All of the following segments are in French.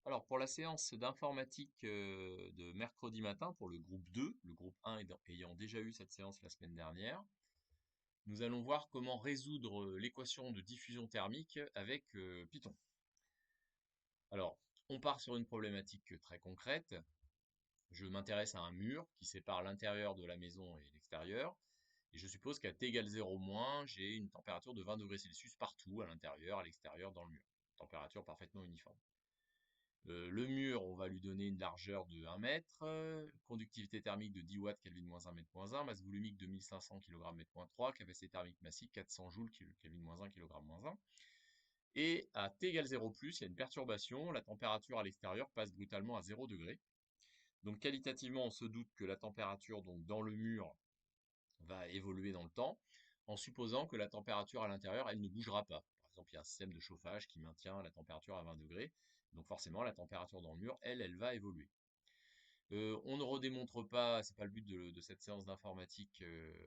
Alors, pour la séance d'informatique de mercredi matin, pour le groupe 2, le groupe 1 ayant déjà eu cette séance la semaine dernière, nous allons voir comment résoudre l'équation de diffusion thermique avec Python. Alors, on part sur une problématique très concrète. Je m'intéresse à un mur qui sépare l'intérieur de la maison et l'extérieur. Et je suppose qu'à t égale 0 moins, j'ai une température de 20 degrés Celsius partout, à l'intérieur, à l'extérieur, dans le mur. Température parfaitement uniforme. Le mur, on va lui donner une largeur de 1 mètre, conductivité thermique de 10 watts, Kelvin moins 1, mètre moins 1, masse volumique de 1500 kg, mètre moins 3, capacité thermique massive 400 joules, Kelvin moins 1, kg moins 1. Et à t égale 0+, il y a une perturbation, la température à l'extérieur passe brutalement à 0 degré. Donc qualitativement, on se doute que la température donc, dans le mur va évoluer dans le temps, en supposant que la température à l'intérieur, elle ne bougera pas. Par exemple, il y a un système de chauffage qui maintient la température à 20 degrés, donc forcément la température dans le mur, elle va évoluer. On ne redémontre pas, c'est pas le but de cette séance d'informatique,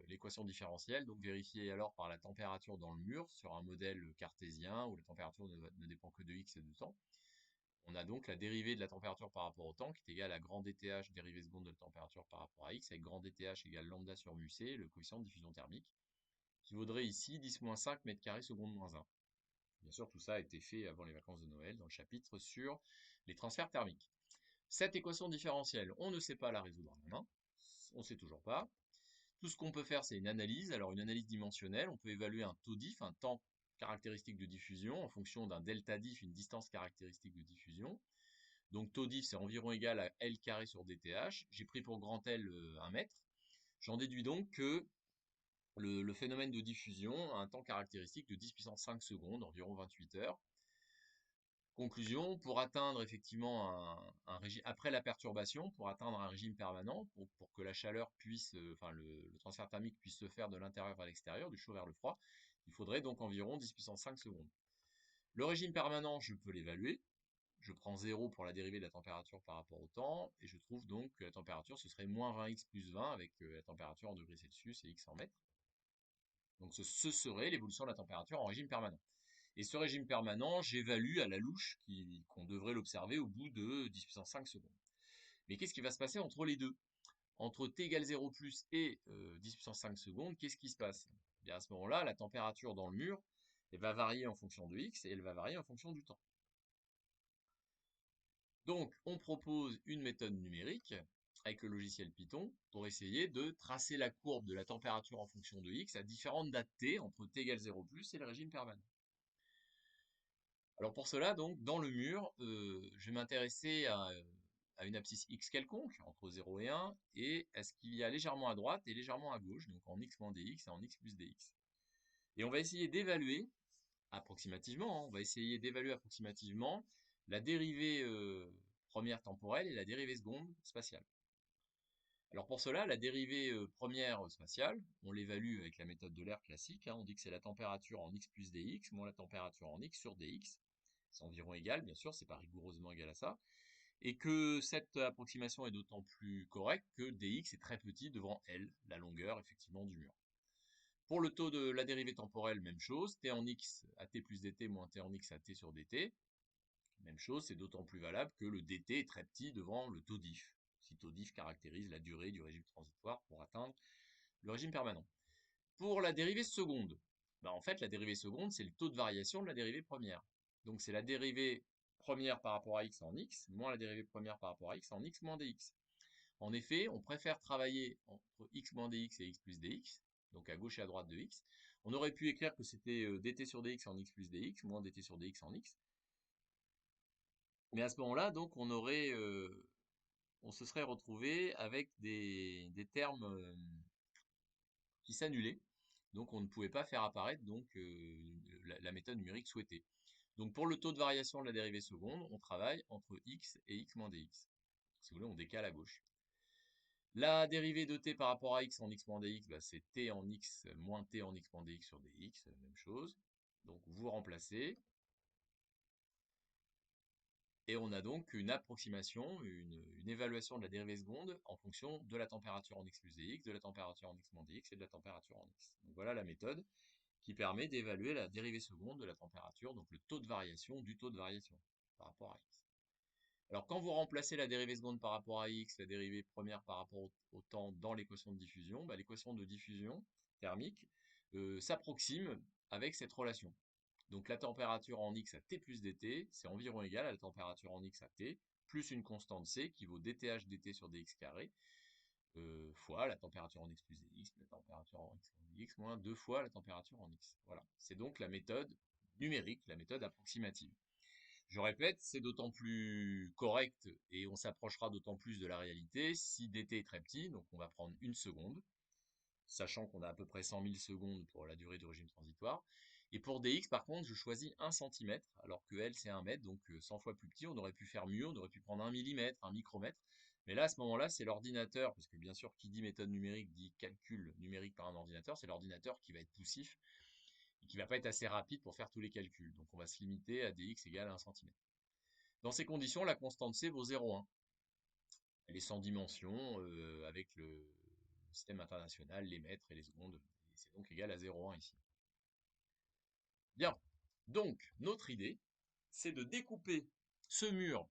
l'équation différentielle, donc vérifiez alors par la température dans le mur sur un modèle cartésien où la température ne dépend que de x et de temps. On a donc la dérivée de la température par rapport au temps qui est égale à grand dth dérivée seconde de la température par rapport à x, avec grand dth égale lambda sur mu c, le coefficient de diffusion thermique, qui vaudrait ici 10-5 mètres carrés seconde moins 1. Bien sûr, tout ça a été fait avant les vacances de Noël dans le chapitre sur les transferts thermiques. Cette équation différentielle, on ne sait pas la résoudre à la main, on ne sait toujours pas. Tout ce qu'on peut faire, c'est une analyse. Alors une analyse dimensionnelle, on peut évaluer un taux diff, un temps caractéristique de diffusion, en fonction d'un delta diff, une distance caractéristique de diffusion. Donc taux diff, c'est environ égal à L carré sur dth. J'ai pris pour grand L 1 mètre. J'en déduis donc que le phénomène de diffusion a un temps caractéristique de 10 puissance 5 secondes, environ 28 heures. Conclusion, pour atteindre effectivement un régime, après la perturbation, pour atteindre un régime permanent, pour que la chaleur puisse, enfin le transfert thermique puisse se faire de l'intérieur vers l'extérieur, du chaud vers le froid, il faudrait donc environ 10 puissance 5 secondes. Le régime permanent, je peux l'évaluer. Je prends 0 pour la dérivée de la température par rapport au temps, et je trouve donc que la température, ce serait moins 20x plus 20 avec la température en degrés Celsius et x en mètres. Donc ce serait l'évolution de la température en régime permanent. Et ce régime permanent, j'évalue à la louche qu'on devrait l'observer au bout de 10 puissance 5 secondes. Mais qu'est-ce qui va se passer entre les deux? Entre t égale 0 plus et 10 puissance 5 secondes, qu'est-ce qui se passe? Eh bien, à ce moment-là, la température dans le mur, elle va varier en fonction de x et elle va varier en fonction du temps. Donc, on propose une méthode numérique avec le logiciel Python pour essayer de tracer la courbe de la température en fonction de x à différentes dates t, entre t égale 0 plus et le régime permanent. Alors pour cela, donc, dans le mur, je vais m'intéresser à une abscisse x quelconque, entre 0 et 1, et à ce qu'il y a légèrement à droite et légèrement à gauche, donc en x moins dx et en x plus dx. Et on va essayer d'évaluer approximativement, on va essayer d'évaluer approximativement la dérivée première temporelle et la dérivée seconde spatiale. Alors pour cela, la dérivée première spatiale, on l'évalue avec la méthode de l'air classique, hein, on dit que c'est la température en x plus dx moins la température en x sur dx. C'est environ égal, bien sûr, c'est pas rigoureusement égal à ça, et que cette approximation est d'autant plus correcte que dx est très petit devant L, la longueur effectivement du mur. Pour le taux de la dérivée temporelle, même chose, t en x à t plus dt moins t en x à t sur dt. Même chose, c'est d'autant plus valable que le dt est très petit devant le taux diff, si taux diff caractérise la durée du régime transitoire pour atteindre le régime permanent. Pour la dérivée seconde, en fait, la dérivée seconde, c'est le taux de variation de la dérivée première. Donc, c'est la dérivée première par rapport à x en x, moins la dérivée première par rapport à x en x moins dx. En effet, on préfère travailler entre x moins dx et x plus dx, donc à gauche et à droite de x. On aurait pu écrire que c'était dt sur dx en x plus dx, moins dt sur dx en x. Mais à ce moment-là, donc, on se serait retrouvé avec des termes qui s'annulaient. Donc on ne pouvait pas faire apparaître donc, la méthode numérique souhaitée. Donc pour le taux de variation de la dérivée seconde, on travaille entre x et x moins dx. Si vous voulez, on décale à gauche. La dérivée de t par rapport à x en x moins dx, c'est t en x moins t en x moins dx sur dx, même chose. Donc vous remplacez. Et on a donc une approximation, une évaluation de la dérivée seconde en fonction de la température en x plus dx, de la température en x moins dx et de la température en x. Donc voilà la méthode qui permet d'évaluer la dérivée seconde de la température, donc le taux de variation du taux de variation par rapport à x. Alors, quand vous remplacez la dérivée seconde par rapport à x, la dérivée première par rapport au temps dans l'équation de diffusion, bah, l'équation de diffusion thermique s'approxime avec cette relation. Donc, la température en x à T plus dt, c'est environ égal à la température en x à T, plus une constante C qui vaut dth dt sur dx carré, fois la température en x plus dx, la température en x moins dx, moins 2 fois la température en x. Voilà, c'est donc la méthode numérique, la méthode approximative. Je répète, c'est d'autant plus correct et on s'approchera d'autant plus de la réalité si dt est très petit, donc on va prendre une seconde, sachant qu'on a à peu près 100 000 secondes pour la durée du régime transitoire. Et pour dx, par contre, je choisis 1 cm, alors que L, c'est 1 mètre, donc 100 fois plus petit. On aurait pu faire mieux, on aurait pu prendre 1 millimètre, 1 micromètre. Mais là, à ce moment-là, c'est l'ordinateur, parce que bien sûr, qui dit méthode numérique dit calcul numérique par un ordinateur, c'est l'ordinateur qui va être poussif et qui va pas être assez rapide pour faire tous les calculs. Donc on va se limiter à dx égale 1 cm. Dans ces conditions, la constante C vaut 0,1. Elle est sans dimension avec le système international, les mètres et les secondes. Et c'est donc égal à 0,1 ici. Bien. Donc, notre idée, c'est de découper ce mur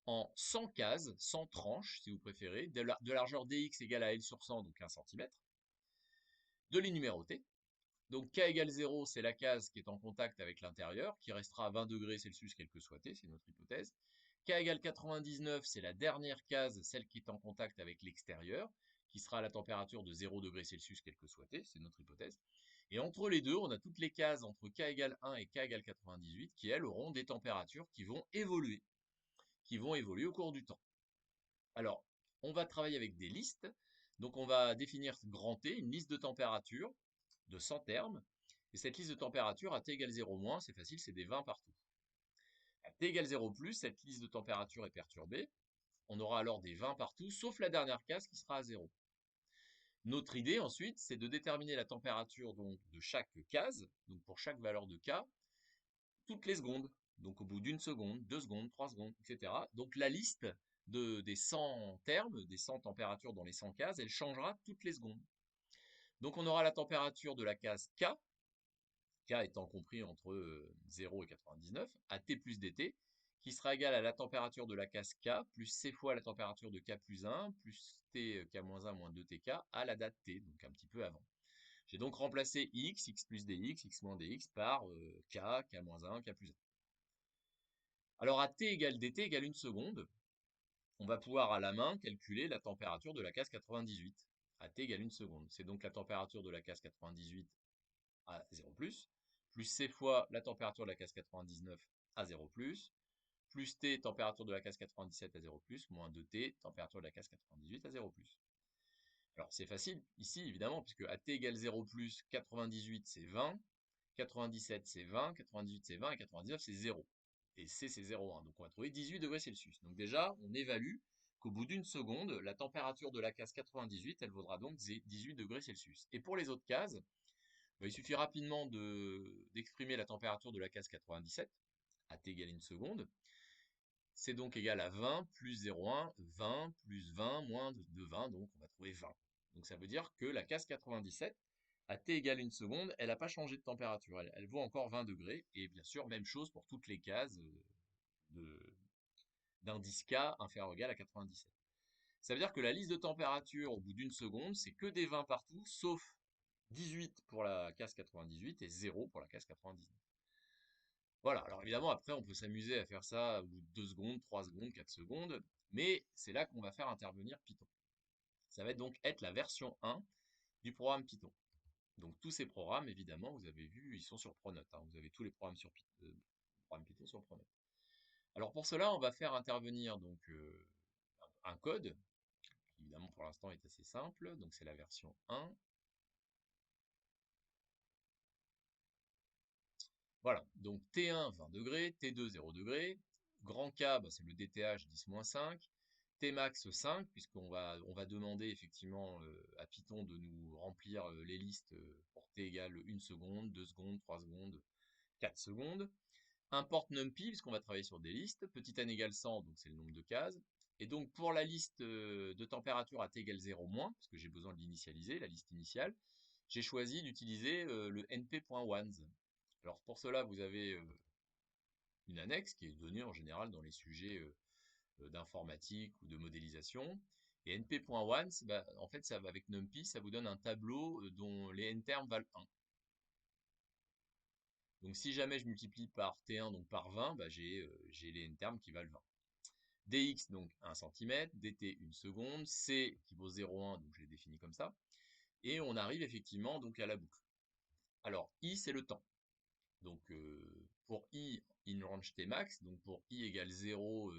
en 100 cases, 100 tranches, si vous préférez, de largeur dx égale à L sur 100, donc 1 cm, de les numéroter. Donc, K égale 0, c'est la case qui est en contact avec l'intérieur, qui restera à 20 degrés Celsius, quel que soit T, c'est notre hypothèse. K égale 99, c'est la dernière case, celle qui est en contact avec l'extérieur, qui sera à la température de 0 degrés Celsius, quel que soit T, c'est notre hypothèse. Et entre les deux, on a toutes les cases entre K égale 1 et K égale 98, qui elles auront des températures qui vont évoluer au cours du temps. Alors, on va travailler avec des listes. Donc, on va définir grand T, une liste de températures de 100 termes. Et cette liste de températures à T égale 0-, c'est facile, c'est des 20 partout. À T égale 0+, cette liste de températures est perturbée. On aura alors des 20 partout, sauf la dernière case qui sera à 0. Notre idée ensuite, c'est de déterminer la température donc, de chaque case, donc pour chaque valeur de K, toutes les secondes. Donc au bout d'une seconde, 2 secondes, 3 secondes, etc. Donc la liste des 100 termes, des 100 températures dans les 100 cases, elle changera toutes les secondes. Donc on aura la température de la case K, K étant compris entre 0 et 99, à T plus dt, qui sera égal à la température de la case K, plus C fois la température de K plus 1, plus T K-1 moins 2TK, à la date T, donc un petit peu avant. J'ai donc remplacé x, x plus dx, x moins dx, par K, K-1, K plus 1. Alors à T égale dt égale 1 seconde, on va pouvoir à la main calculer la température de la case 98, à T égale 1 seconde. C'est donc la température de la case 98 à 0+, plus C fois la température de la case 99 à 0+, plus T, température de la case 97 à 0+, moins 2T, température de la case 98 à 0+. Alors c'est facile ici évidemment, puisque à T égale 0+, 98 c'est 20, 97 c'est 20, 98 c'est 20 et 99 c'est 0. Et C c'est 0,1. Donc on va trouver 18 degrés Celsius. Donc déjà on évalue qu'au bout d'une seconde, la température de la case 98, elle vaudra donc 18 degrés Celsius. Et pour les autres cases, il suffit rapidement d'exprimer la température de la case 97, à T égale 1 seconde. C'est donc égal à 20 plus 0,1, 20 plus 20 moins de 20, donc on va trouver 20. Donc ça veut dire que la case 97, à T égale 1 seconde, elle n'a pas changé de température, elle vaut encore 20 degrés, et bien sûr, même chose pour toutes les cases d'indice K inférieur ou égal à 97. Ça veut dire que la liste de température au bout d'une seconde, c'est que des 20 partout, sauf 18 pour la case 98 et 0 pour la case 99. Voilà, alors évidemment, après, on peut s'amuser à faire ça au bout de 2 secondes, 3 secondes, 4 secondes, mais c'est là qu'on va faire intervenir Python. Ça va donc être la version 1 du programme Python. Donc tous ces programmes, évidemment, vous avez vu, ils sont sur Pronote. Hein. Vous avez tous les programmes sur Python sur Pronote. Alors pour cela, on va faire intervenir donc un code, qui évidemment pour l'instant est assez simple. Donc c'est la version 1. Voilà, donc T1, 20 degrés, T2, 0 degrés, grand K, c'est le DTH 10-5, Tmax 5, puisqu'on va demander effectivement à Python de nous remplir les listes pour T égale 1 seconde, 2 secondes, 3 secondes, 4 secondes. Import NumPy, puisqu'on va travailler sur des listes, petit n égale 100, donc c'est le nombre de cases. Et donc pour la liste de température à T égale 0-, parce que j'ai besoin de l'initialiser, la liste initiale, j'ai choisi d'utiliser le np.ones. Alors pour cela, vous avez une annexe qui est donnée en général dans les sujets d'informatique ou de modélisation. Et np.one, bah, en fait, ça, avec NumPy, ça vous donne un tableau dont les n termes valent 1. Donc si jamais je multiplie par T1, donc par 20, bah, j'ai les n termes qui valent 20. dx, donc 1 cm, dt 1 seconde, c qui vaut 0,1, donc je l'ai défini comme ça. Et on arrive effectivement donc à la boucle. Alors, i, c'est le temps. Donc, pour i in range tmax, donc pour i égale 0,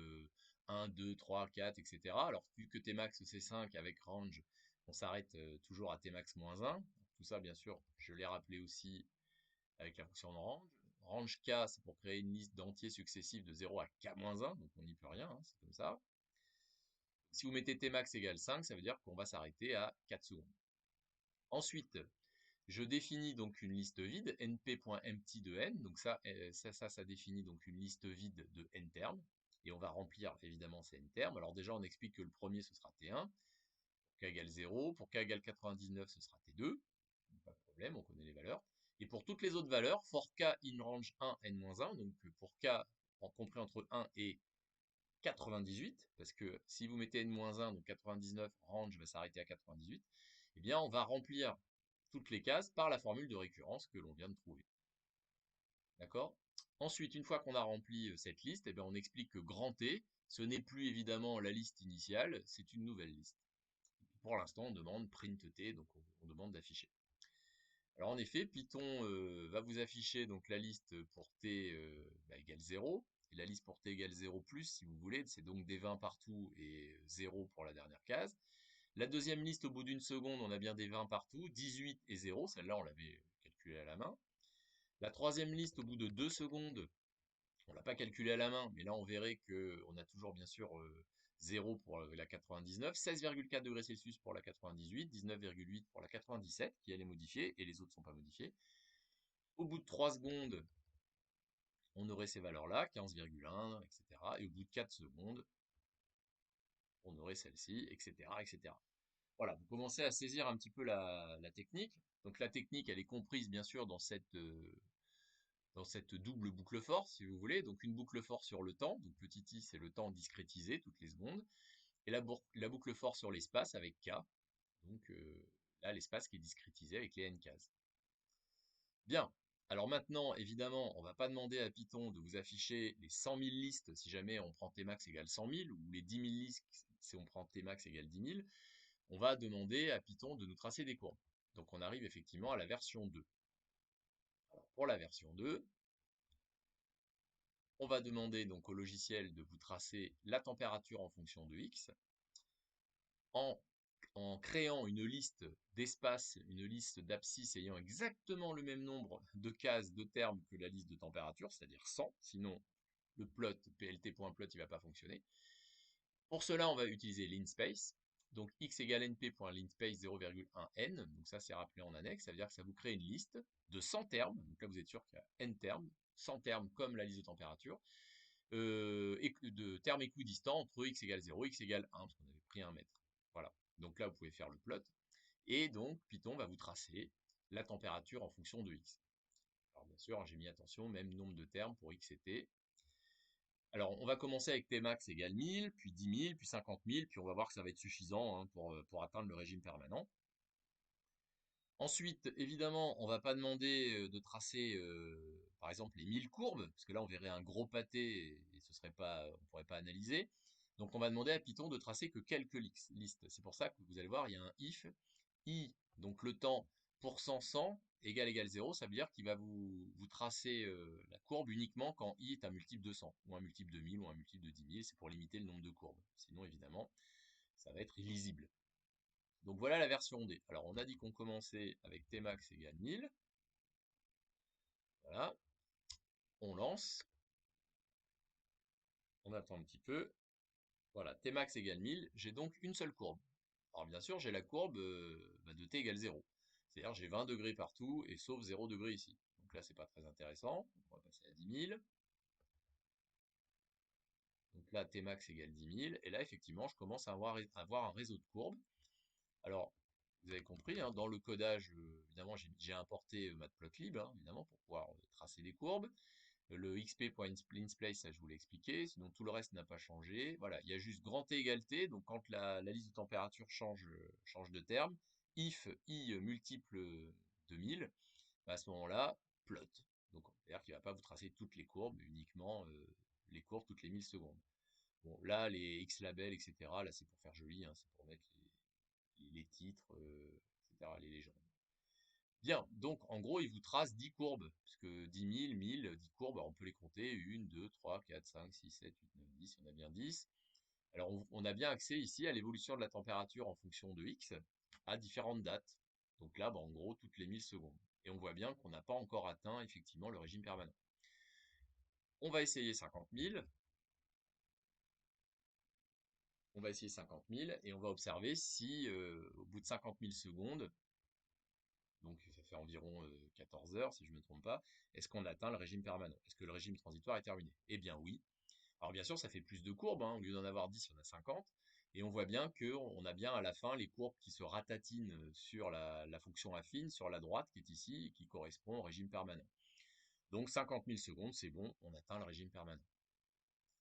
1, 2, 3, 4, etc. Alors, vu que tmax c'est 5, avec range, on s'arrête toujours à tmax moins 1. Tout ça, bien sûr, je l'ai rappelé aussi avec la fonction de range. Range k, c'est pour créer une liste d'entiers successifs de 0 à k-1, donc on n'y peut rien, hein, c'est comme ça. Si vous mettez tmax égale 5, ça veut dire qu'on va s'arrêter à 4 secondes. Ensuite, je définis donc une liste vide, np.empty de n, donc ça définit donc une liste vide de n termes, et on va remplir évidemment ces n termes. Alors déjà, on explique que le premier, ce sera t1, pour k égale 0, pour k égale 99, ce sera t2, pas de problème, on connaît les valeurs. Et pour toutes les autres valeurs, for k in range 1, n-1, donc pour k compris entre 1 et 98, parce que si vous mettez n-1, donc 99, range va s'arrêter à 98, eh bien on va remplir toutes les cases par la formule de récurrence que l'on vient de trouver. D'accord? Ensuite, une fois qu'on a rempli cette liste, eh bien on explique que grand T, ce n'est plus évidemment la liste initiale, c'est une nouvelle liste. Pour l'instant, on demande print T, donc on demande d'afficher. Alors en effet, Python va vous afficher donc la liste pour t égale 0, et la liste pour t égale 0 plus, si vous voulez, c'est donc des 20 partout et 0 pour la dernière case. La deuxième liste, au bout d'une seconde, on a bien des 20 partout, 18 et 0, celle-là on l'avait calculée à la main. La troisième liste, au bout de 2 secondes, on l'a pas calculée à la main, mais là on verrait qu'on a toujours bien sûr 0 pour la 99, 16,4 degrés Celsius pour la 98, 19,8 pour la 97, qui elle est modifiée, et les autres ne sont pas modifiées. Au bout de 3 secondes, on aurait ces valeurs-là, 15,1, etc. Et au bout de 4 secondes, on aurait celle-ci, etc., etc. Voilà, vous commencez à saisir un petit peu la technique. Donc la technique, elle est comprise bien sûr dans cette double boucle for, si vous voulez. Donc une boucle for sur le temps, donc petit i c'est le temps discrétisé, toutes les secondes. Et la boucle for sur l'espace avec k, donc là l'espace qui est discrétisé avec les n cases. Bien, alors maintenant, évidemment, on ne va pas demander à Python de vous afficher les 100 000 listes si jamais on prend tmax égale 100 000, ou les 10 000 listes si on prend tmax égale 10 000. On va demander à Python de nous tracer des courbes. Donc on arrive effectivement à la version 2. Alors pour la version 2, on va demander donc au logiciel de vous tracer la température en fonction de x, en créant une liste d'espaces, une liste d'abscisses ayant exactement le même nombre de cases de termes que la liste de température, c'est-à-dire 100, sinon le plot, plt.plot, il ne va pas fonctionner. Pour cela, on va utiliser linspace. Donc x égale np.linspace 0,1n, donc ça c'est rappelé en annexe, ça veut dire que ça vous crée une liste de 100 termes, donc là vous êtes sûr qu'il y a n termes, 100 termes comme la liste de température, et de termes équidistants entre x égale 0, x égale 1, parce qu'on avait pris 1 mètre. Voilà, donc là vous pouvez faire le plot, et donc Python va vous tracer la température en fonction de x. Alors bien sûr, j'ai mis attention, même nombre de termes pour x et t. Alors, on va commencer avec tmax égale 1000, puis 10 000, puis 50 000, puis on va voir que ça va être suffisant hein, pour atteindre le régime permanent. Ensuite, évidemment, on ne va pas demander de tracer, par exemple, les 1000 courbes, parce que là, on verrait un gros pâté et on ne pourrait pas analyser. Donc, on va demander à Python de tracer que quelques listes. C'est pour ça que vous allez voir, il y a un if, i, donc le temps, %100, égale 0, ça veut dire qu'il va vous tracer la courbe uniquement quand i est un multiple de 100, ou un multiple de 1000, ou un multiple de 10 000, c'est pour limiter le nombre de courbes. Sinon, évidemment, ça va être illisible. Donc voilà la version D. Alors on a dit qu'on commençait avec tmax égale 1000. Voilà. On lance. On attend un petit peu. Voilà, tmax égale 1000. J'ai donc une seule courbe. Alors bien sûr, j'ai la courbe de t égale 0. C'est-à-dire j'ai 20 degrés partout et sauf 0 degré ici. Donc là, c'est pas très intéressant. On va passer à 10 000. Donc là, tmax égale 10 000. Et là, effectivement, je commence à avoir un réseau de courbes. Alors, vous avez compris, hein, dans le codage, évidemment, j'ai importé Matplotlib, hein, évidemment, pour pouvoir tracer des courbes. Le xp.linspace, ça je vous l'ai expliqué, sinon tout le reste n'a pas changé. Voilà, il y a juste grand T égale T, donc quand la liste de température change de terme, if i multiple de 1000, bah, à ce moment-là, plot. Donc c'est-à-dire qu'il ne va pas vous tracer toutes les courbes, mais uniquement les courbes toutes les 1000 secondes. Bon, là, les X labels, etc., là c'est pour faire joli, hein, c'est pour mettre les titres, etc., les légendes. Bien, donc en gros, il vous trace 10 courbes, puisque 10 000, 1000, 10 courbes, alors on peut les compter, 1, 2, 3, 4, 5, 6, 7, 8, 9, 10, on a bien 10. Alors on a bien accès ici à l'évolution de la température en fonction de X, à différentes dates. Donc là, bah, en gros, toutes les 1000 secondes. Et on voit bien qu'on n'a pas encore atteint effectivement le régime permanent. On va essayer 50 000. On va essayer 50 000 et on va observer si au bout de 50 000 secondes, donc ça fait environ 14 heures si je ne me trompe pas, est-ce qu'on atteint le régime permanent? Est-ce que le régime transitoire est terminé? Eh bien oui. Alors bien sûr, ça fait plus de courbes, hein. Au lieu d'en avoir 10, il y en a 50. Et on voit bien qu'on a bien à la fin les courbes qui se ratatinent sur la fonction affine, sur la droite qui est ici, et qui correspond au régime permanent. Donc 50 000 secondes, c'est bon, on atteint le régime permanent.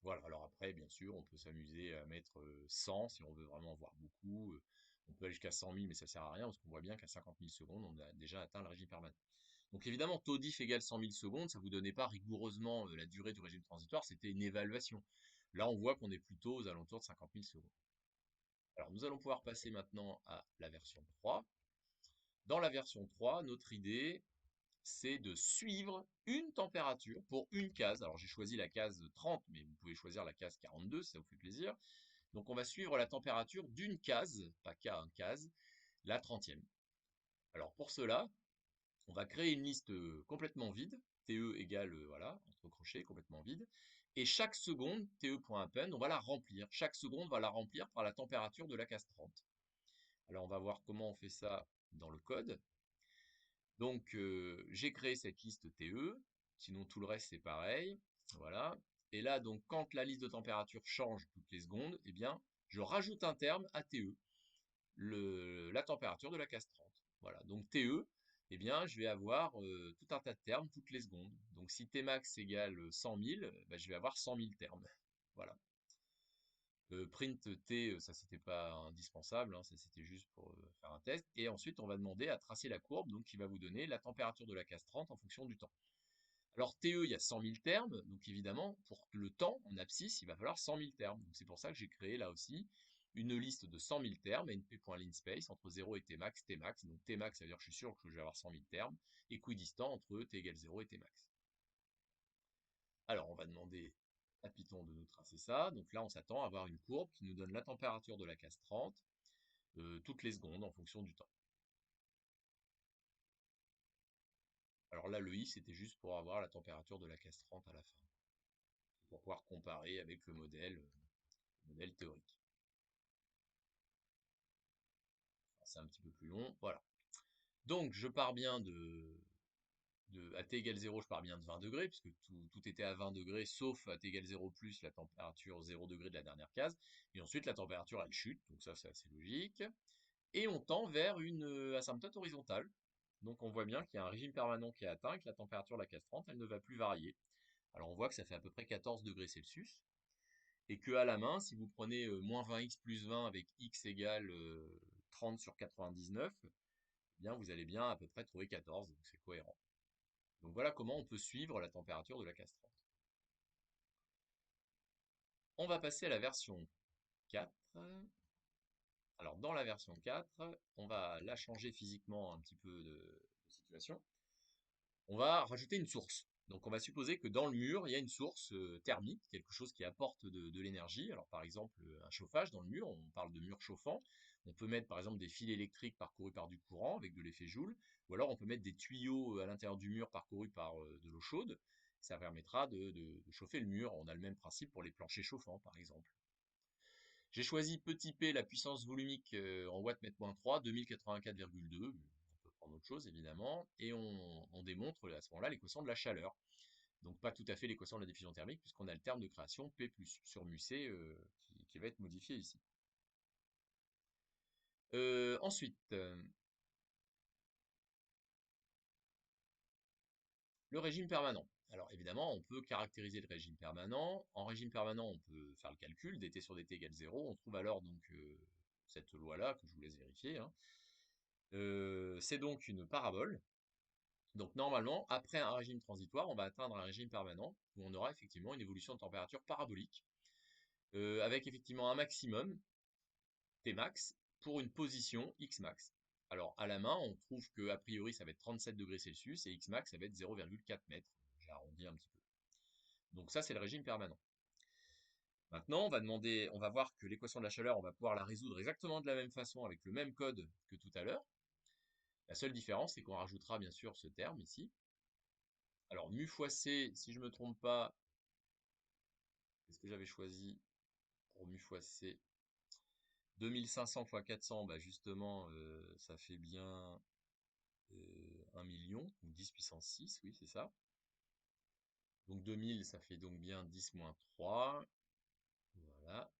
Voilà, alors après, bien sûr, on peut s'amuser à mettre 100 si on veut vraiment voir beaucoup. On peut aller jusqu'à 100 000, mais ça sert à rien parce qu'on voit bien qu'à 50 000 secondes, on a déjà atteint le régime permanent. Donc évidemment, taux diff égale 100 000 secondes, ça ne vous donnait pas rigoureusement la durée du régime transitoire, c'était une évaluation. Là, on voit qu'on est plutôt aux alentours de 50 000 secondes. Alors nous allons pouvoir passer maintenant à la version 3. Dans la version 3, notre idée, c'est de suivre une température pour une case. Alors j'ai choisi la case 30, mais vous pouvez choisir la case 42 si ça vous fait plaisir. Donc on va suivre la température d'une case, pas K, une case, la 30e. Alors pour cela, on va créer une liste complètement vide, TE égale, voilà, entre crochets, complètement vide, et chaque seconde, TE.append, on va la remplir. Chaque seconde va la remplir par la température de la case 30. Alors on va voir comment on fait ça dans le code. Donc j'ai créé cette liste TE, sinon tout le reste c'est pareil, voilà. Et là donc quand la liste de température change toutes les secondes, eh bien je rajoute un terme à TE, la température de la case 30. Voilà, donc TE, eh bien je vais avoir tout un tas de termes toutes les secondes. Donc si Tmax égale 100 000, bah, je vais avoir 100 000 termes. Voilà. Print T, ça c'était pas indispensable, hein, ça c'était juste pour faire un test. Et ensuite on va demander à tracer la courbe, donc qui va vous donner la température de la case 30 en fonction du temps. Alors TE, il y a 100 000 termes, donc évidemment pour le temps en abscisse, il va falloir 100 000 termes. Donc c'est pour ça que j'ai créé là aussi une liste de 100 000 termes, np.linspace, entre 0 et tmax, tmax. Donc tmax, ça veut dire que je suis sûr que je vais avoir 100 000 termes, équidistant entre t égale 0 et tmax. Alors on va demander à Python de nous tracer ça. Donc là, on s'attend à avoir une courbe qui nous donne la température de la case 30 toutes les secondes en fonction du temps. Alors là, le i, c'était juste pour avoir la température de la case 30 à la fin, pour pouvoir comparer avec le modèle théorique. Enfin, c'est un petit peu plus long, voilà. Donc, je pars bien à t égale 0, je pars bien de 20 degrés, puisque tout était à 20 degrés, sauf à t égale 0 plus la température 0 degré de la dernière case. Et ensuite, la température, elle chute, donc ça, c'est assez logique. Et on tend vers une asymptote horizontale. Donc on voit bien qu'il y a un régime permanent qui est atteint et que la température de la case 30, elle ne va plus varier. Alors on voit que ça fait à peu près 14 degrés Celsius. Et que à la main, si vous prenez moins 20x plus 20 avec x égale 30 sur 99, eh bien vous allez bien à peu près trouver 14, donc c'est cohérent. Donc voilà comment on peut suivre la température de la case 30. On va passer à la version 4. Alors dans la version 4, on va la changer physiquement un petit peu de situation. On va rajouter une source. Donc on va supposer que dans le mur, il y a une source thermique, quelque chose qui apporte de l'énergie. Alors par exemple, un chauffage dans le mur, on parle de mur chauffant. On peut mettre par exemple des fils électriques parcourus par du courant avec de l'effet Joule, ou alors on peut mettre des tuyaux à l'intérieur du mur parcourus par de l'eau chaude. Ça permettra de chauffer le mur. On a le même principe pour les planchers chauffants par exemple. J'ai choisi petit p la puissance volumique en watts mètre moins 3, 2084,2. On peut prendre autre chose évidemment. Et on démontre à ce moment-là l'équation de la chaleur. Donc pas tout à fait l'équation de la diffusion thermique puisqu'on a le terme de création P plus sur mu C qui va être modifié ici. Ensuite, le régime permanent. Alors évidemment, on peut caractériser le régime permanent. En régime permanent, on peut faire le calcul, dt sur dt égale 0. On trouve alors donc cette loi-là, que je vous laisse vérifier, hein. C'est donc une parabole. Donc normalement, après un régime transitoire, on va atteindre un régime permanent, où on aura effectivement une évolution de température parabolique, avec effectivement un maximum, Tmax, pour une position Xmax. Alors à la main, on trouve que a priori ça va être 37 degrés Celsius, et Xmax ça va être 0,4 mètres. J'ai arrondi un petit peu. Donc ça, c'est le régime permanent. Maintenant, on va voir que l'équation de la chaleur, on va pouvoir la résoudre exactement de la même façon, avec le même code que tout à l'heure. La seule différence, c'est qu'on rajoutera bien sûr ce terme ici. Alors, mu fois c, si je ne me trompe pas, qu'est-ce que j'avais choisi pour mu fois c? 2500 fois 400, bah justement, ça fait bien 1 million, ou 10 puissance 6, oui, c'est ça. Donc 2000, ça fait donc bien 10 moins 3. Voilà.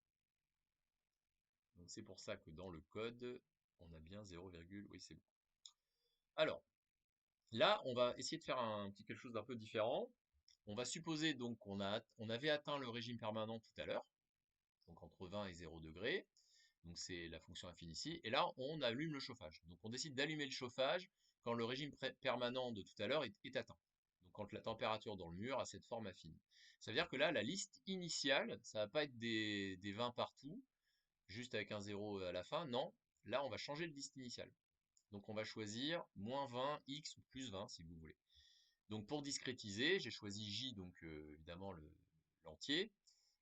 Donc c'est pour ça que dans le code, on a bien 0, oui, c'est bon. Alors, là, on va essayer de faire un petit quelque chose d'un peu différent. On va supposer donc on avait atteint le régime permanent tout à l'heure, donc entre 20 et 0 degrés. Donc c'est la fonction infinie ici. Et là, on allume le chauffage. Donc on décide d'allumer le chauffage quand le régime permanent de tout à l'heure est atteint. Donc quand la température dans le mur a cette forme infinie. Ça veut dire que là, la liste initiale, ça va pas être des 20 partout, juste avec un 0 à la fin. Non, là, on va changer de liste initiale. Donc on va choisir moins 20, x ou plus 20 si vous voulez. Donc pour discrétiser, j'ai choisi j, donc évidemment l'entier,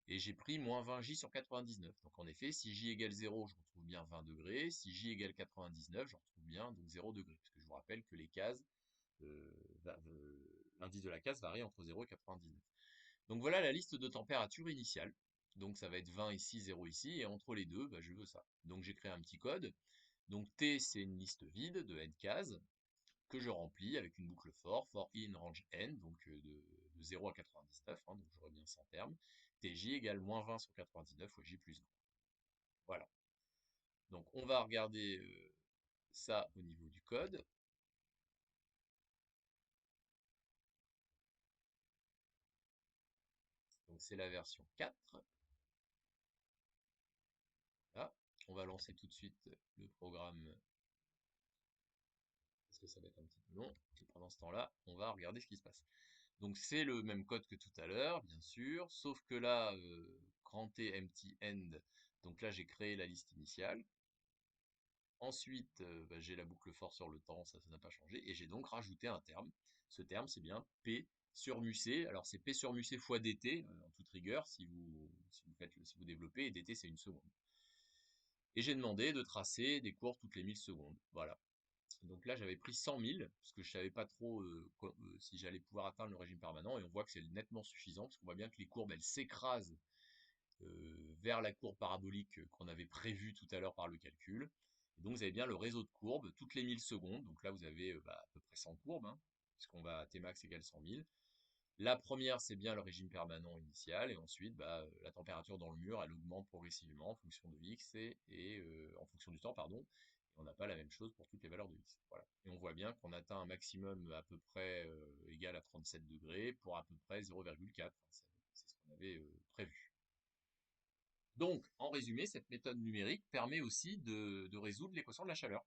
et j'ai pris moins 20j sur 99. Donc en effet, si j égale 0, je retrouve bien 20 degrés. Si j égale 99, je retrouve bien donc 0 degrés. Parce que je vous rappelle que les cases, l'indice de la case varie entre 0 et 99. Donc voilà la liste de température initiale. Donc ça va être 20 ici, 0 ici, et entre les deux, bah, je veux ça. Donc j'ai créé un petit code. Donc T, c'est une liste vide de n cases que je remplis avec une boucle for in range n, donc de 0 à 99, hein, donc j'aurai bien 100 termes. Tj égale moins 20 sur 99 fois j plus 20. Voilà. Donc on va regarder ça au niveau du code. Donc c'est la version 4. Là, on va lancer tout de suite le programme parce que ça va être un petit peu long. Et pendant ce temps-là, on va regarder ce qui se passe. Donc c'est le même code que tout à l'heure, bien sûr, sauf que là, grand T empty end, donc là j'ai créé la liste initiale. Ensuite, bah, j'ai la boucle for sur le temps, ça n'a pas changé, et j'ai donc rajouté un terme. Ce terme, c'est bien P sur mu C. Alors c'est P sur mu C fois dt, en toute rigueur, si vous développez, et dt c'est une seconde. Et j'ai demandé de tracer des courbes toutes les 1000 secondes. Voilà. Donc là, j'avais pris 100 000, parce que je savais pas trop si j'allais pouvoir atteindre le régime permanent, et on voit que c'est nettement suffisant, parce qu'on voit bien que les courbes, elles s'écrasent vers la courbe parabolique qu'on avait prévue tout à l'heure par le calcul. Et donc vous avez bien le réseau de courbes toutes les 1000 secondes, donc là vous avez à peu près 100 courbes, hein, puisqu'on va à Tmax égale 100 000. La première, c'est bien le régime permanent initial, et ensuite, la température dans le mur, elle augmente progressivement en fonction de x et en fonction du temps, pardon. Et on n'a pas la même chose pour toutes les valeurs de x. Voilà. Et on voit bien qu'on atteint un maximum à peu près égal à 37 degrés pour à peu près 0,4. C'est ce qu'on avait prévu. Donc, en résumé, cette méthode numérique permet aussi de résoudre l'équation de la chaleur.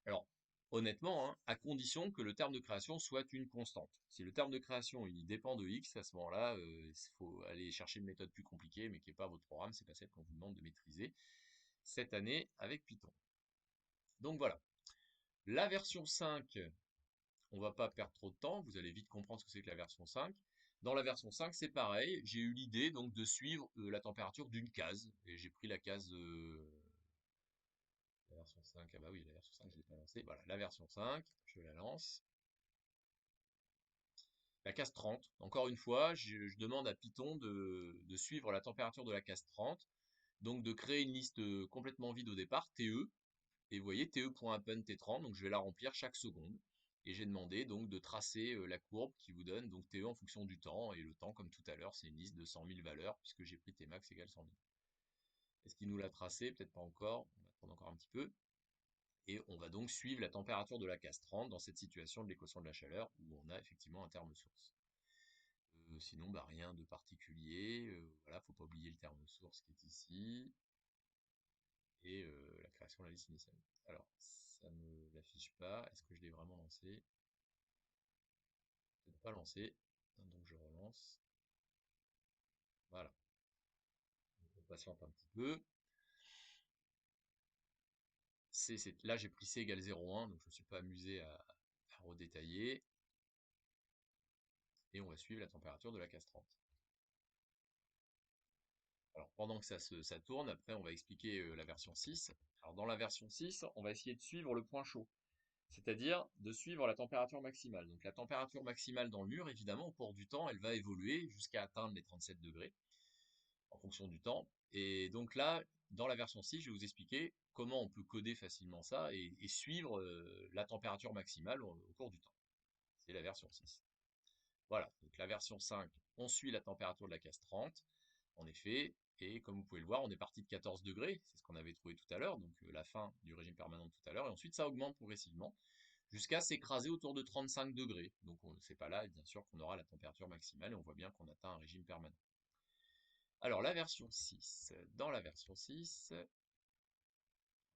Alors, honnêtement, hein, à condition que le terme de création soit une constante. Si le terme de création il dépend de x, à ce moment-là, il faut aller chercher une méthode plus compliquée, mais qui n'est pas votre programme, c'est pas celle qu'on vous demande de maîtriser cette année avec Python. Donc voilà. La version 5, on va pas perdre trop de temps, vous allez vite comprendre ce que c'est que la version 5. Dans la version 5, c'est pareil, j'ai eu l'idée donc de suivre la température d'une case, et j'ai pris la case la version 5, ah bah oui, la version 5, je l'ai pas lancée. Voilà, la version 5, je la lance. La case 30, encore une fois, je demande à Python de suivre la température de la case 30, donc de créer une liste complètement vide au départ, TE, et vous voyez te.append T30, donc je vais la remplir chaque seconde. Et j'ai demandé donc de tracer la courbe qui vous donne donc TE en fonction du temps, et le temps, comme tout à l'heure, c'est une liste de 100 000 valeurs, puisque j'ai pris Tmax égale 100 000. Est-ce qu'il nous l'a tracé? Peut-être pas encore, on va attendre encore un petit peu. Et on va donc suivre la température de la case 30 dans cette situation de l'équation de la chaleur, où on a effectivement un terme source. Sinon, bah, rien de particulier. Voilà, faut pas oublier le terme source qui est ici. Et la création de la liste initiale. Alors, ça ne l'affiche pas. Est-ce que je l'ai vraiment lancé? Peut-être pas lancé. Donc je relance. Voilà. On patiente un petit peu. Là, j'ai pris c égale 0,1, donc je ne suis pas amusé à redétailler. Et on va suivre la température de la case 30. Alors, pendant que ça tourne, après, on va expliquer la version 6. Alors, dans la version 6, on va essayer de suivre le point chaud, c'est-à-dire de suivre la température maximale. Donc, la température maximale dans le mur, évidemment, au cours du temps, elle va évoluer jusqu'à atteindre les 37 degrés en fonction du temps. Et donc là, dans la version 6, je vais vous expliquer comment on peut coder facilement ça et suivre la température maximale au cours du temps. C'est la version 6. Voilà, donc la version 5, on suit la température de la case 30, en effet, et comme vous pouvez le voir, on est parti de 14 degrés, c'est ce qu'on avait trouvé tout à l'heure, donc la fin du régime permanent tout à l'heure, et ensuite ça augmente progressivement, jusqu'à s'écraser autour de 35 degrés. Donc c'est pas là, bien sûr, qu'on aura la température maximale, et on voit bien qu'on atteint un régime permanent. Alors la version 6, dans la version 6,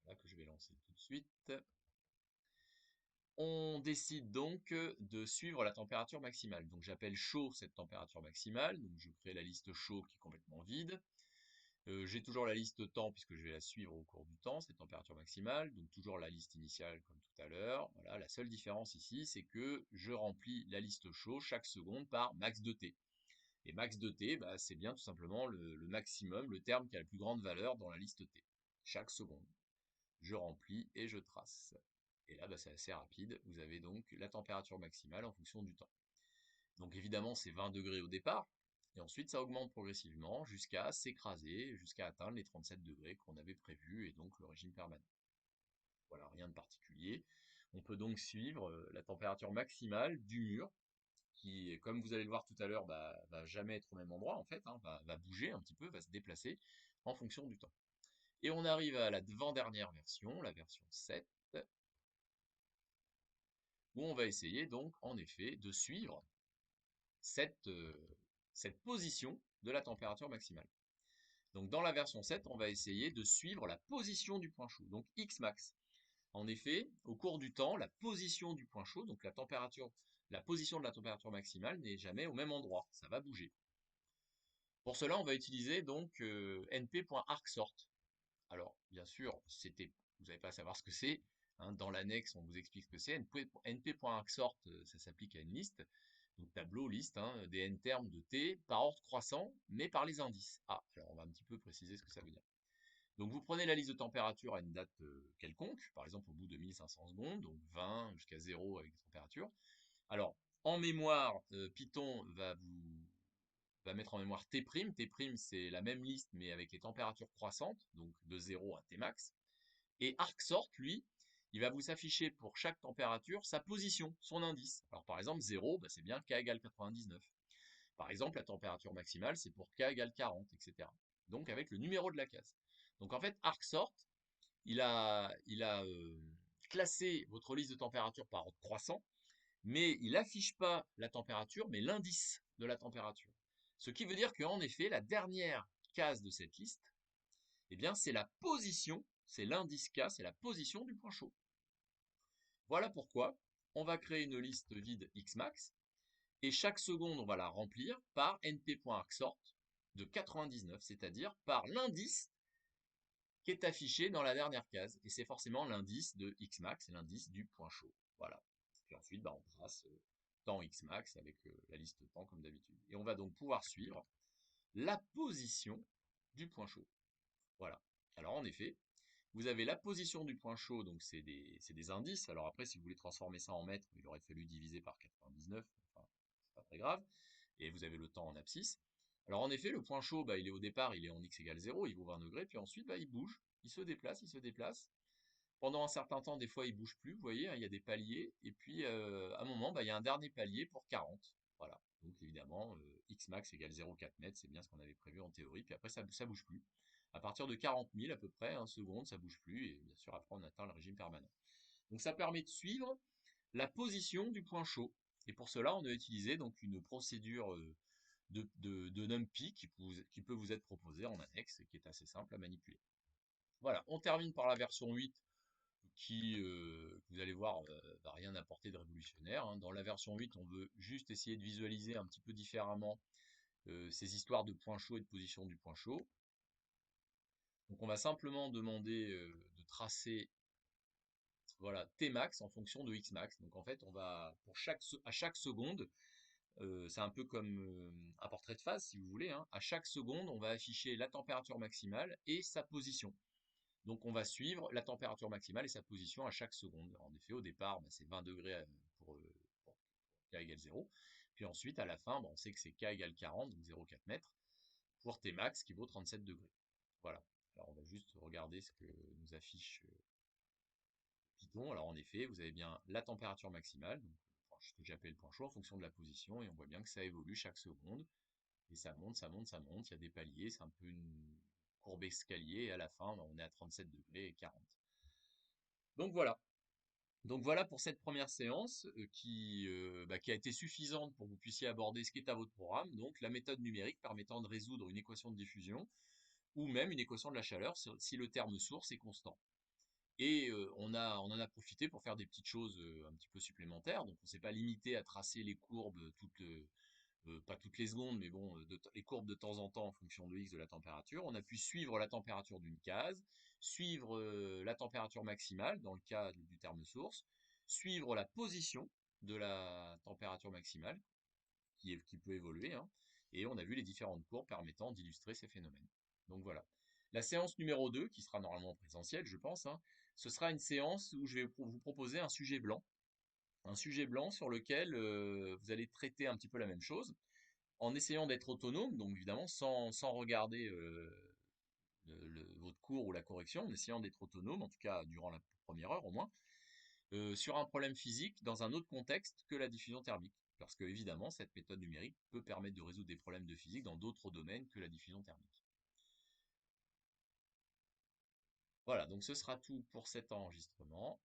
là que je vais lancer tout de suite, on décide donc de suivre la température maximale. Donc j'appelle chaud cette température maximale, donc je crée la liste chaud qui est complètement vide. J'ai toujours la liste temps puisque je vais la suivre au cours du temps, cette température maximale, donc toujours la liste initiale comme tout à l'heure. Voilà, la seule différence ici, c'est que je remplis la liste chaud chaque seconde par max de t. Et max de t, bah, c'est bien tout simplement le maximum, le terme qui a la plus grande valeur dans la liste t. Chaque seconde, je remplis et je trace. Et là, bah, c'est assez rapide. Vous avez donc la température maximale en fonction du temps. Donc évidemment, c'est 20 degrés au départ. Et ensuite, ça augmente progressivement jusqu'à s'écraser, jusqu'à atteindre les 37 degrés qu'on avait prévus, et donc le régime permanent. Voilà, rien de particulier. On peut donc suivre la température maximale du mur, qui, comme vous allez le voir tout à l'heure, va jamais être au même endroit, en fait, hein, va bouger un petit peu, va se déplacer en fonction du temps. Et on arrive à la avant-dernière version, la version 7, où on va essayer donc, en effet, de suivre cette position de la température maximale. Donc dans la version 7, on va essayer de suivre la position du point chaud, donc X max. En effet, au cours du temps, la position du point chaud, donc la position de la température maximale n'est jamais au même endroit, ça va bouger. Pour cela, on va utiliser donc np.arcsort. Alors, bien sûr, vous n'avez pas à savoir ce que c'est. Hein, dans l'annexe, on vous explique ce que c'est. np.arcsort, ça s'applique à une liste. Donc tableau, liste, hein, des n termes de t par ordre croissant, mais par les indices. Ah, alors on va un petit peu préciser ce que ça veut dire. Donc vous prenez la liste de température à une date quelconque, par exemple au bout de 1500 secondes, donc 20 jusqu'à 0 avec des températures. Alors, en mémoire, Python va mettre en mémoire T'. T', c'est la même liste, mais avec les températures croissantes, donc de 0 à T max. Et arcsort, lui, il va vous afficher pour chaque température sa position, son indice. Alors par exemple, 0, bah, c'est bien K égale 99. Par exemple, la température maximale, c'est pour K égale 40, etc. Donc avec le numéro de la case. Donc en fait, arcsort, il a classé votre liste de température par ordre croissant, mais il n'affiche pas la température, mais l'indice de la température. Ce qui veut dire qu'en effet, la dernière case de cette liste, eh bien, c'est la position, c'est l'indice K, c'est la position du point chaud. Voilà pourquoi on va créer une liste vide Xmax, et chaque seconde, on va la remplir par np.arcsort de 99, c'est-à-dire par l'indice qui est affiché dans la dernière case. Et c'est forcément l'indice de Xmax, l'indice du point chaud. Voilà. Puis ensuite, bah, on trace temps Xmax avec la liste temps comme d'habitude. Et on va donc pouvoir suivre la position du point chaud. Voilà. Alors en effet, vous avez la position du point chaud, donc c'est des indices. Alors après, si vous voulez transformer ça en mètres, il aurait fallu diviser par 99, enfin, c'est pas très grave. Et vous avez le temps en abscisse. Alors en effet, le point chaud, bah, il est au départ, il est en x égale 0, il vaut 20 degrés, puis ensuite, bah, il bouge, il se déplace, il se déplace. Pendant un certain temps, des fois, il bouge plus, vous voyez, hein, il y a des paliers, et puis à un moment, bah, il y a un dernier palier pour 40. Voilà. Donc évidemment, x max égale 0,4 mètres, c'est bien ce qu'on avait prévu en théorie, puis après, ça bouge plus. À partir de 40 000 à peu près, un seconde, ça bouge plus, et bien sûr, après, on atteint le régime permanent. Donc ça permet de suivre, la position du point chaud. Et pour cela, on a utilisé donc une procédure de NumPy qui peut vous être proposé en annexe et qui est assez simple à manipuler. Voilà, on termine par la version 8 qui, vous allez voir, va rien apporter de révolutionnaire, hein. Dans la version 8, on veut juste essayer de visualiser un petit peu différemment ces histoires de point chaud et de position du point chaud. Donc on va simplement demander de tracer, voilà, Tmax en fonction de Xmax. Donc en fait, on va à chaque seconde, c'est un peu comme un portrait de phase si vous voulez, hein. À chaque seconde, on va afficher la température maximale et sa position. Donc on va suivre la température maximale et sa position à chaque seconde. En effet, au départ, bah, c'est 20 degrés pour K égale 0. Puis ensuite, à la fin, bah, on sait que c'est K égale 40, donc 0,4 mètres, pour Tmax qui vaut 37 degrés. Voilà. Alors on va juste regarder ce que nous affiche Python. Alors en effet, vous avez bien la température maximale, donc ce que j'appelle le point chaud en fonction de la position, et on voit bien que ça évolue chaque seconde. Et ça monte, ça monte, ça monte, il y a des paliers, c'est un peu une courbe escalier, et à la fin, on est à 37 degrés et 40. Donc voilà. Donc voilà pour cette première séance qui a été suffisante pour que vous puissiez aborder ce qui est à votre programme, donc la méthode numérique permettant de résoudre une équation de diffusion ou même une équation de la chaleur si le terme source est constant. Et on en a profité pour faire des petites choses un petit peu supplémentaires, donc on ne s'est pas limité à tracer les courbes pas toutes les secondes, mais bon, les courbes de temps en temps en fonction de X de la température. On a pu suivre la température d'une case, suivre la température maximale dans le cas du terme source, suivre la position de la température maximale qui peut évoluer, hein, et on a vu les différentes courbes permettant d'illustrer ces phénomènes. Donc voilà. La séance numéro 2, qui sera normalement présentielle, je pense, hein, ce sera une séance où je vais vous proposer un sujet blanc. Un sujet blanc sur lequel vous allez traiter un petit peu la même chose, en essayant d'être autonome, donc évidemment sans regarder votre cours ou la correction, en essayant d'être autonome, en tout cas durant la première heure au moins, sur un problème physique dans un autre contexte que la diffusion thermique. Parce que évidemment, cette méthode numérique peut permettre de résoudre des problèmes de physique dans d'autres domaines que la diffusion thermique. Voilà, donc ce sera tout pour cet enregistrement.